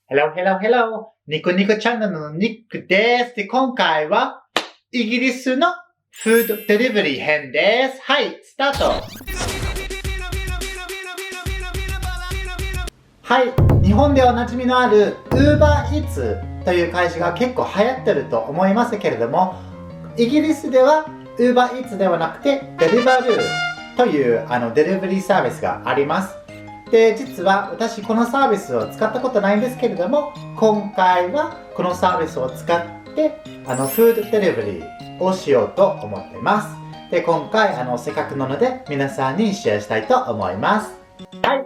Hello, hello, hello! ニコニコチャンネルのニックです。で、今回は、イギリスのフードデリバリー編です。はい、スタート！はい、日本でおなじみのある Uber Eats という会社が結構流行ってると思いますけれども、イギリスでは Uber Eats ではなくて Deliveroo というデリバリーサービスがあります。で、実は私このサービスを使ったことないんですけれども、今回はこのサービスを使ってフードデリバリーをしようと思っています。で、今回せっかくなので皆さんにシェアしたいと思います。はい。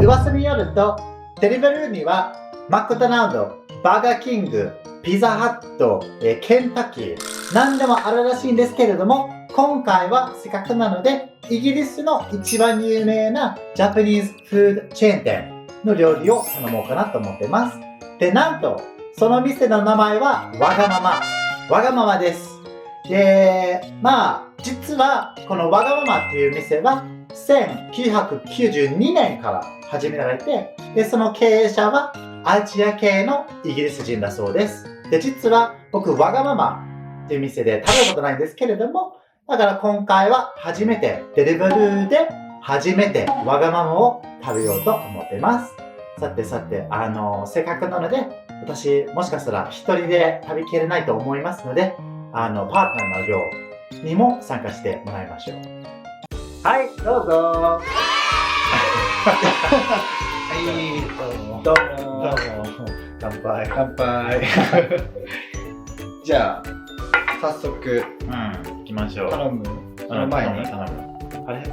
噂によると、デリバリーにはマクドナルド、バーガーキング、ピザハット、ケンタッキー、何でもあるらしいんですけれども、今回はせっかくなので、イギリスの一番有名なジャパニーズフードチェーン店の料理を頼もうかなと思ってます。で、なんと、その店の名前はわがまま。わがままです。で、実はこのわがままっていう店は1992年から始められて、で、その経営者はアジア系のイギリス人だそうです。で、実は僕わがままっていう店で食べたことないんですけれども、だから今回は初めてデリバルーで初めてわがままを食べようと思っています。さて、せっかくなので、私もしかしたら一人で食べきれないと思いますので、パートナーの寮にも参加してもらいましょう。はい、どうぞ。はい、どうも。乾杯。乾杯。じゃあ、早速、行きましょう。頼む。その前に。頼む。あれ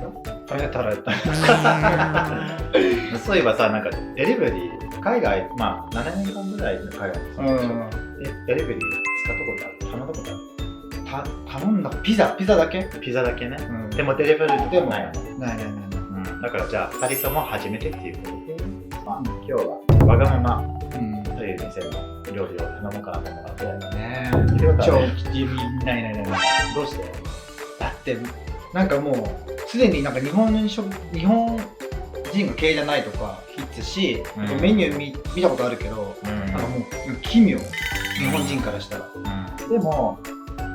そういえばさ、なんかデリバリー、海外、7年間ぐらいの海外ですよ。デリバリー使ったことある？頼んだことある？頼んだピザだけ？ピザだけね。でもデリバリーとかないの？ない。だからじゃあ、2人とも初めてっていうことで、今日はわがままという店の料理を頼もうかなと思って。ねない。どうして？だってなんかもうすでになんか日本人が経営じゃないとかヒッツし、メニュー見たことあるけど、なんかもう奇妙、日本人からしたら。でも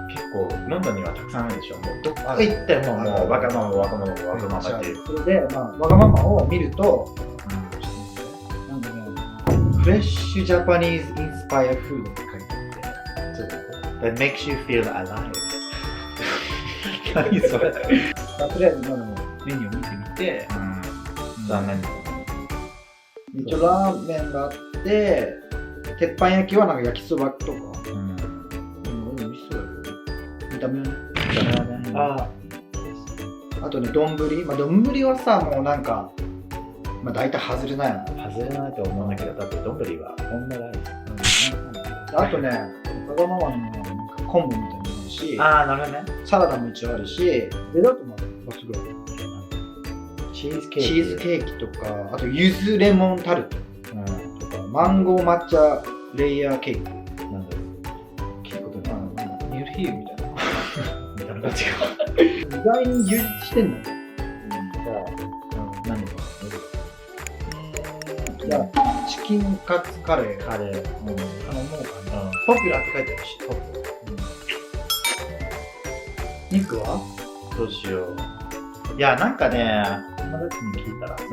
結構ロンドンにはたくさんあるでしょ。もうどこ行ってももうわがままっていう。それでわがままを見ると、なんかね、フレッシュジャパニーズインスパイアフードって書いてあって、That makes you feel alive. 何それ？とりあえず今のメニューを見てみて、残念。一応ラーメンがあって、鉄板焼きはなんか焼きそばとか、美味しそうだけど、見た目はね。あとね、丼はさ、もうなんか、大体外れないよね。外れないと思うんだけど、だって丼はこんなライス。あとね、わがままのなんか昆布みたいなのもあるし、なるほどね。サラダも一応あるし、デザートもすごい。チーズケーキとか、あと柚子レモンタルトとか、マンゴー抹茶レイヤーケーキ。なんだろう。聞くことない。ミルフィーユみたいな。見た目が違う。意外に充実してんの。じゃあ、何がじゃあ、チキンカツカレー。頼もうかな。ポピュラーって書いてあるし。肉はどうしよう。いや、なんかね、友達に聞いたらさ、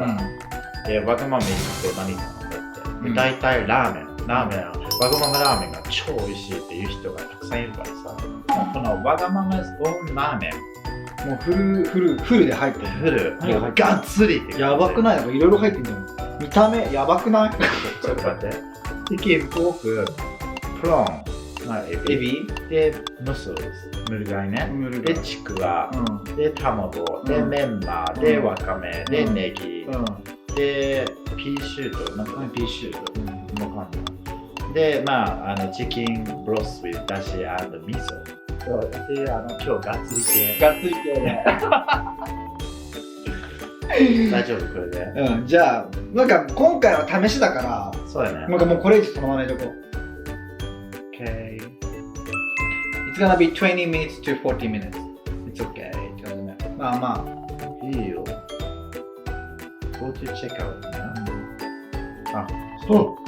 わがまま行くと何かって。大体ラーメン、わがままラーメンが超美味しいっていう人がたくさんいるからさ、このわがままオンラーメン、もうフルで入ってる。フル、もうガッツリって。やばくない？いろいろ入ってるじゃん。見た目やばくない？ちょっと待って。チキン、ポーク、プロン、エビ、で、ムスルス、ムルガイね。で、ちくわ、で、卵、で、メンマ、で、わかめ、で、ネギ、で、ピーシュート、なんかね、ピーシュート、わかんない。で、チキンブロス with だし&味噌。で、今日ガッツリ系。ガッツリ系ね。大丈夫これで。じゃあ、なんか今回は試しだから、そうやね。なんかもうこれ以上そのまま入れとこう。Okay. It's gonna be 20 minutes to 40 minutes. It's okay. いいよ。Go to check out. そう。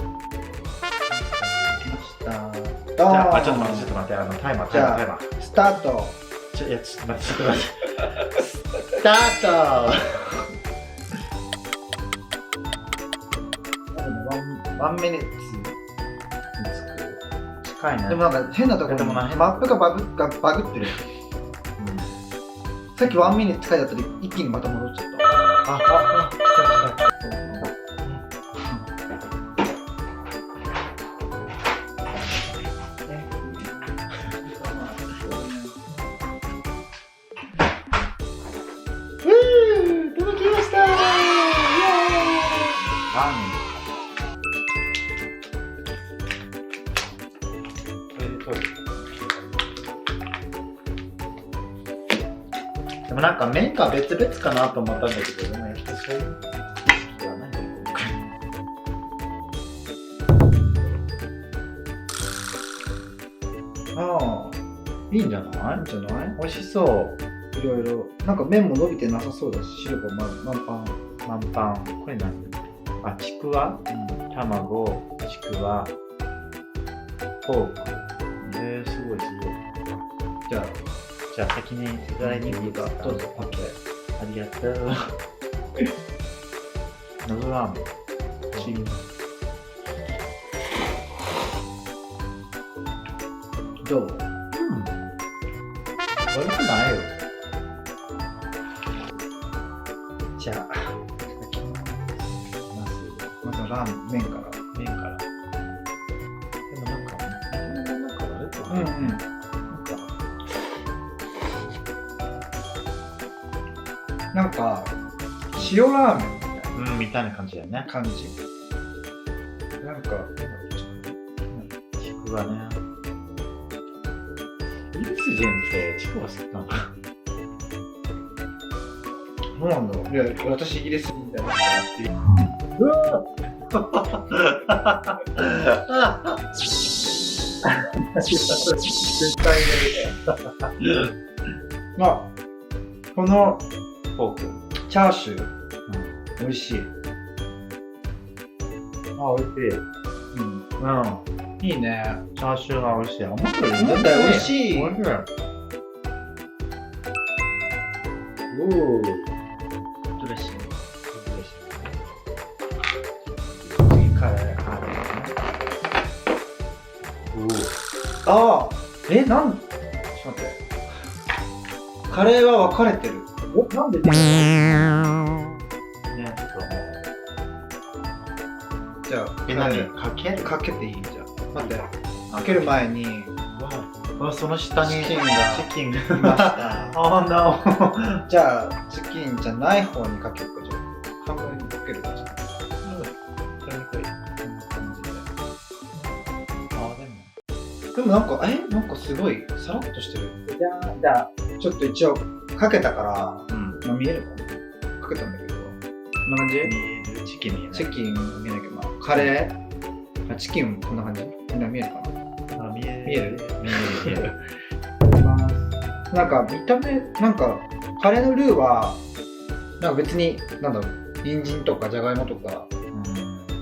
タート。じゃあ、ちょっと待って、タイマー。じゃあ、スタート。ちょっと待って。スタートワンミニッツ。近いね。でもなんか変なところにマップがバグってる。さっきワンミニッツ書いてあったら一気にまた戻っちゃった。来た。届きましたー。でもなんか麺が別々かなと思ったんだけど、でもやっぱそういう意識はないんだよ、ああ、いいんじゃない？いいんじゃない？美味しそう。いろいろ。なんか麺も伸びてなさそうだし、汁が満パン。満パン。これ何？あ、ちくわ、卵、ちくわ、ポーク。すごい。じゃあ先にいただいていいですか？どうぞ。オッケー。ありがとう。喉ラーメン。どう？悪くないよ。じゃあ、まずラーメンから。麺から。でもなんか、なんか悪くない。なんか塩ラーメンみたいなみたいな感じだよね。感じ。なんかちくわね。イギリス人ってちくわ好きなの？どうなんだろう。いや、私イギリス人だよ。うわ絶対入れる。まあ、このポーク。チャーシュー、美味しい。あ、美味しい。いいね。チャーシューが美味しい。思ったより思ったより美味しい。美味しい。おお。ドレッシング。次カレー。ああ、ちょっと待って。カレーは分かれてる。なんで？ね、ちょっじゃあ、と何かける？かけていい？じゃあ待って、かける前にその下にチキンがチキンいましたあー、なじゃあ、チキンじゃない方にかけるか。じゃあ半分にかけるか。じゃあそれにくい。こんな感じで。あ、でもなんか、なんかすごいさらっとしてる。じゃあ、ちょっと一応かけたから、まあ、見えるかな。かけたんだけど、こんな感じ？見える。チキン見えない。チキン見えないけど、まあ、カレー、チキンこんな感じ？みんな見えるかな？あ、見える。なんか見た目、なんかカレーのルーはなんか別になんだろう、人参とかじゃがいもとか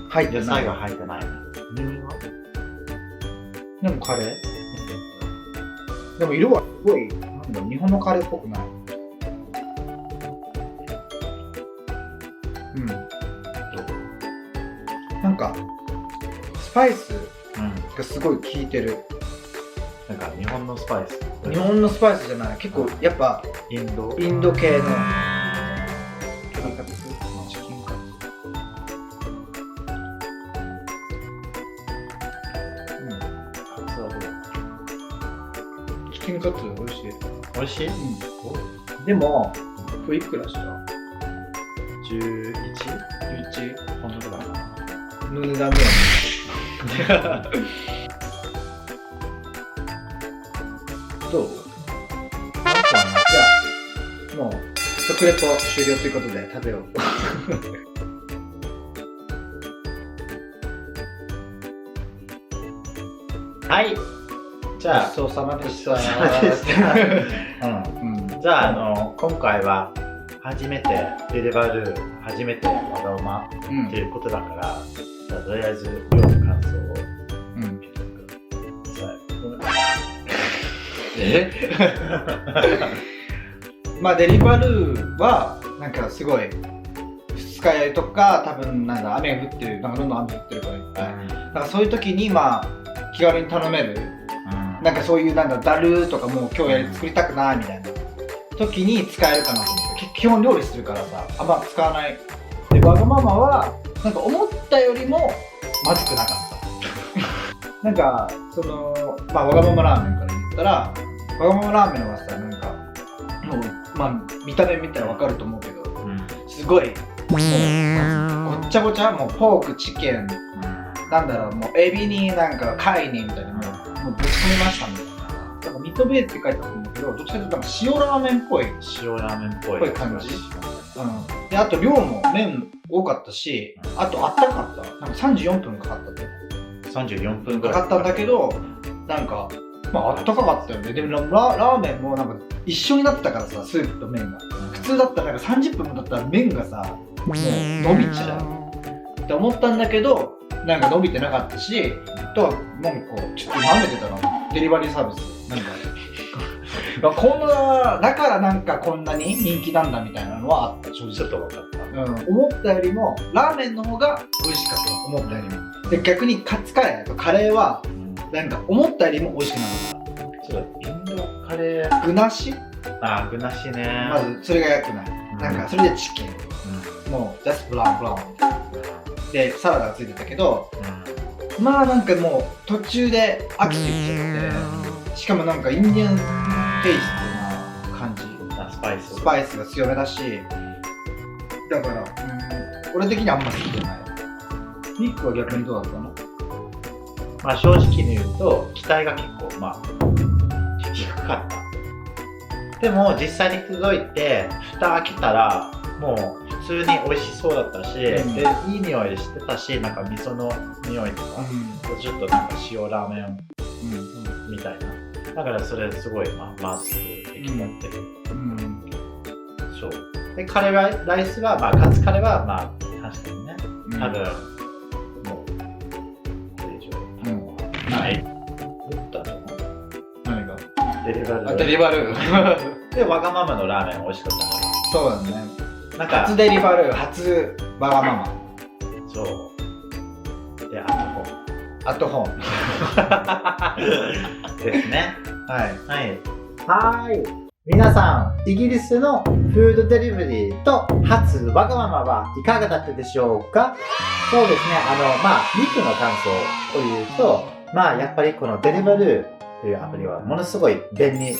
入ってない。野菜が入ってない。でもカレー？でも色はすごい、なんだろう、日本のカレーっぽくない。なんかスパイスがすごい効いてる。なんか日本のスパイス。日本のスパイスじゃない。結構やっぱインド系の。チキンカツ。カツはどう？チキンカツ美味しい。美味しい？でも、これいくらした？ 11？ 11？ このぐらいかな。の値段だよね。どう？じゃあ、もう食レポ終了ということで食べよう。はい。じゃあ、ごちそうさまでした。じゃあ、今回は初めてデリバルー、初めてわがまっていうことだから、じゃあとりあえず量の感想を。えまあデリバルーはなんかすごい二日酔いとか多分なんだ雨が降ってるなんかどんどん雨降ってるからいっぱいなんかそういう時にまあ気軽に頼めるなんかそういうなんだダルーとかもう今日作りたくないみたいな時に使えるかなと思って基本料理するからさあんま使わないでわがままはなんか思ったよりもまずくなかったなんかそのまあわがままラーメンから言ったらわがままラーメンはさなんかもうまあ見た目見たらわかると思うけど、すごいもうごっちゃごちゃもうポークチキンなんだろうもうエビになんか貝にみたいなもうぶち込みましたみたいななんかミートベーって書いてあるんだけどどっちかというと塩ラーメンっぽい塩ラーメンっぽい感じ、であと量も麺多かったしあとあったかったなんか34分かかったって34分ぐからかったんだけどなんかまああったかかったよねでもラーメンもなんか一緒になったからさスープと麺が普通だったらなんか30分もだったら麺がさもう伸びちゃうって思ったんだけどなんか伸びてなかったしとなんかちょっと舐めてたのデリバリーサービスなんかこんなだからなんかこんなに人気なんだみたいなのはあった正直ちょっと分かった、思ったよりもラーメンの方が美味しかった思ったよりもで逆にカツカレーとカレーはなんか思ったよりも美味しくなかったちょっとインドカレー具なし具なしねまずそれが良くないなんかそれでチキンもうジャストブラウンでサラダがついてたけどまあなんかもう途中で飽きてきちゃってしかもなんかインディアンテイストな感じスパイスが強めだしだから俺的にはあんま好きじゃないミックは逆にどうだったの？まあ正直に言うと期待が結構まあ低かったでも実際に届いて蓋開けたらもう普通に美味しそうだったし、でいい匂いしてたしなんか味噌の匂いとか、ちょっとなんか塩ラーメン、みたいなだからそれすごいまず的だってる、そうでカレーライスはまあカツカレーはまあ確かにね多分もうこれ以上ない打ったと思う何がデリバルデリバルーでわがままのラーメン美味しかったからそうだねなんか初デリバルー初わがままそうでアットホームですねはい皆さんイギリスのフードデリバリーと初わがままはいかがだったでしょうか？そうですね肉の感想を言うとやっぱりこのデリバルーというアプリはものすごい便利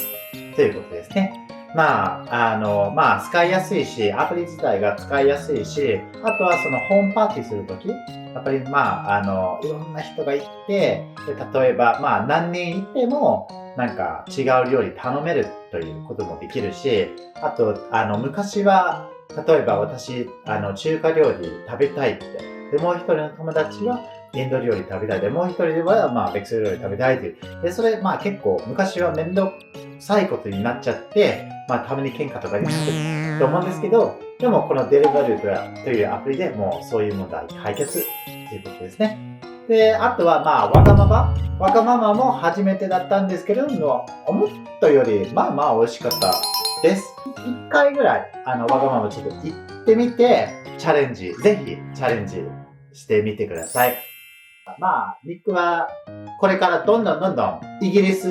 ということですね。使いやすいし、アプリ自体が使いやすいし、あとはそのホームパーティーするとき、やっぱりいろんな人がいて、で例えば何人いてもなんか違う料理頼めるということもできるし、あと昔は例えば私中華料理食べたいってでもう一人の友達はインド料理食べたいでもう一人はベクセル料理食べたいというでそれ結構昔は面倒くさいことになっちゃってたまに喧嘩とかになってると思うんですけどでもこのデリバルーというアプリでもうそういう問題解決ということですね。であとはわがままも初めてだったんですけれども思ったより美味しかったです。1回ぐらいわがままちょっと行ってみてぜひチャレンジしてみてください。ニックはこれからどんどんイギリス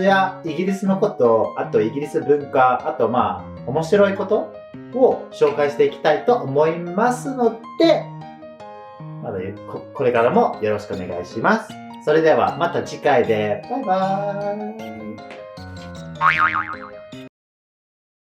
のこと、あとイギリス文化、あと面白いことを紹介していきたいと思いますので、これからもよろしくお願いします。それではまた次回でバイバーイ。